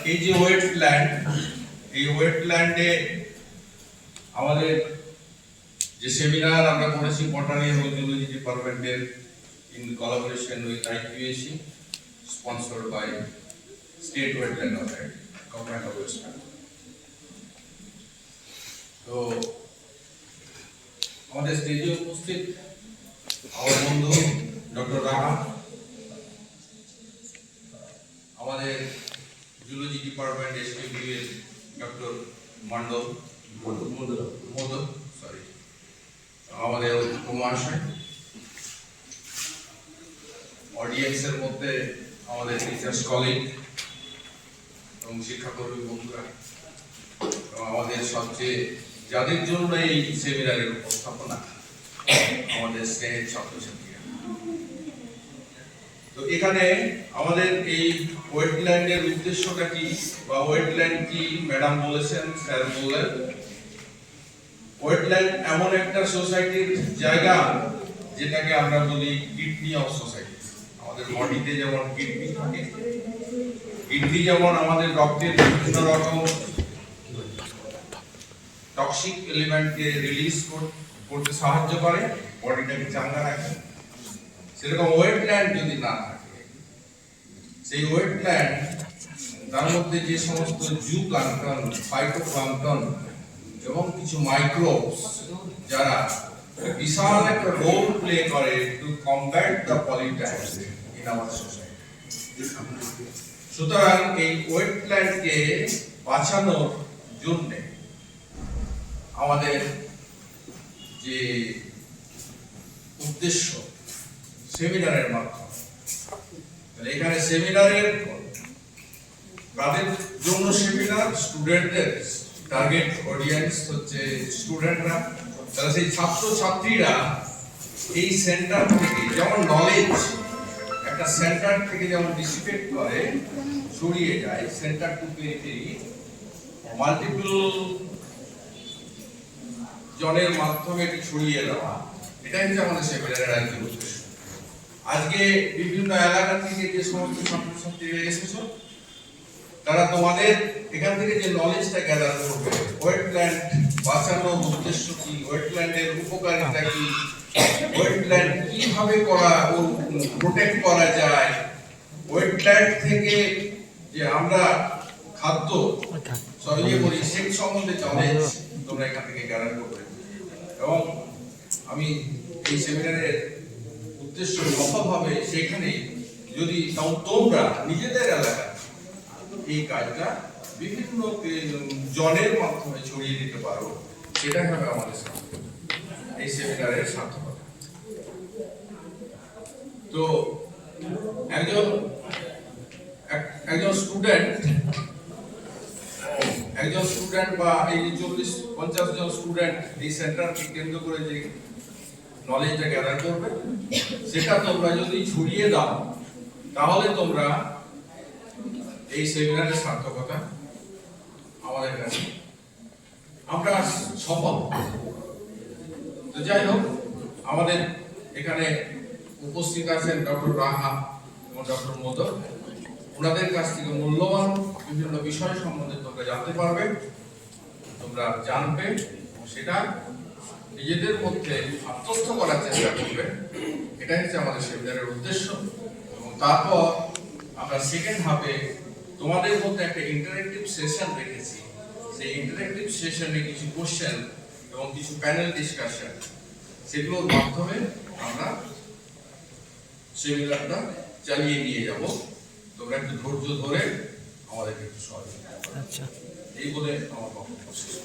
এই যে ওয়েটল্যান্ড, এই ওয়েটল্যান্ডে আমাদের যে সেমিনার আমরা করেছি বটানি এবং জুলজি ডিপার্টমেন্টের in collaboration with IQAC, sponsored by state wetland authority, government of West Bengal. তো আমাদের স্টেজে উপস্থিত আমার বন্ধু ডক্টর রাহা, আমাদের জুলজি ডিপার্টমেন্ট এসটিবিউ এর ডক্টর মন্ডল মোদক, সরি, আমাদের মহাশয়, অডিয়েন্সের মধ্যে আমাদের টিচার্স কলিগ এবং শিক্ষাকর্মী বন্ধুরা, এবং আমাদের সবচেয়ে যাদের জন্য এই সেমিনারের উপস্থাপনা, আমাদের স্নেহের ছাত্রছাত্রীরা। তো এখানে আমাদের এই ওয়েটল্যান্ডের উদ্দেশ্যটা কি বা ওয়েটল্যান্ড কি ম্যাডাম বলেছেন, স্যার বললেন, ওয়েটল্যান্ড এমন একটা সোসাইটির জায়গা যেটাকে আমরা বলি কিডনি অফ সোসাইটি। আমাদের বডিতে যেমন কিডনি থাকে, কিডনি যেমন আমাদের রক্তের বিভিন্ন রকম টক্সিক এলিমেন্টকে রিলিজ করতে সাহায্য করে, বডিটাকে চাঙ্গা রাখে, সেরকম ওয়েটল্যান্ড যদি না থাকে, সেই ওয়েটল্যান্ড তার মধ্যে যে সমস্ত জুপ্লাঙ্কটন, ফাইটোপ্লাঙ্কটন এবং কিছু মাইক্রোবস যারা বিশাল একটা রোল প্লে করে to combat the pollutants in our society. সুতরাং এই ওয়েটল্যান্ডকে বাঁচানোর জন্য আমাদের যে উদ্দেশ্য সেমিনারের মাধ্যমে, এখানে সেমিনারের কাদের জন্য সেমিনার, স্টুডেন্টদের টার্গেট অডিয়েন্স হচ্ছে স্টুডেন্টরা। তাহলে সেই ছাত্র ছাত্রীরা এই সেন্টার থেকে যেমন নলেজ একটা সেন্টার থেকে যেমন ডিসিপেট করে, ছড়িয়ে যায় সেন্টার টু পেরিফেরি, মাল্টিপল জনের মাধ্যমে এটি ছড়িয়ে দেওয়া, এটাই হচ্ছে আমাদের সেমিনারের আজকের উদ্দেশ্য। আজকে বিভিন্ন এলাকা থেকে যে সমস্ত ছাত্রছাত্রীরা এসেছো, তারা তোমাদের এখান থেকে যে নলেজটা গ্যাদার করবে, ওয়েটল্যান্ড বাঁচানোর উদ্দেশ্য কি, ওয়েটল্যান্ডের উপকারিতা কি, ওয়েটল্যান্ড কিভাবে প্রোটেক্ট করা যায়, ওয়েটল্যান্ড থেকে যে আমরা খাদ্য সরিয়ে করি সেই সম্বন্ধে নলেজ তোমরা এখান থেকে গ্যাদার করবে। এবং আমি এই সেমিনারের উদ্দেশ্য সফলভাবে সেখানে যদি তোমরা নিজেদের এলাকায় এই কাজটা বিভিন্ন জনের মাধ্যমে ছড়িয়ে দিতে পারো, সেটাই হবে আমাদের এই সেমিনারের সার্থকতা। তো একজন স্টুডেন্ট বা এই 40-50 জন স্টুডেন্ট এই সেন্টারকে কেন্দ্র করে যে নলেজটা গ্যাদার করবে, সেটা তোমরা যদি ছড়িয়ে দাও, তাহলে তোমরা এই সেমিনারের সার্থকতা আমাদের কাছে আমরা সফল। তো যাই হোক, আমাদের এখানে উপস্থিত আছেন ডক্টর রাহা এবং ডক্টর মোদক। ওনাদের কাছ থেকে মূল্যবান বিভিন্ন বিষয় সম্বন্ধে তোমরা জানতে পারবে, তোমরা জানবে, সেটা নিজেদের মধ্যে আত্মস্থ করার চেষ্টা করবে। এটাই হচ্ছে আমাদের সেমিনারের উদ্দেশ্য। এবং তারপর আমরা সেকেন্ড হাফে তোমাদের মধ্যে একটা ইন্টারেক্টিভ সেশন রেখেছি। সেই ইন্টারেক্টিভ সেশনে কিছু কোশ্চেন এবং কিছু প্যানেল ডিসকাশন, সেগুলোর মাধ্যমে আমরা সেমিনারটা চালিয়ে নিয়ে যাব। তোমরা একটু ধৈর্য ধরে আমাদেরকে একটু সহযোগিতা করবে। এই বলে আমার বক্তব্য শেষ।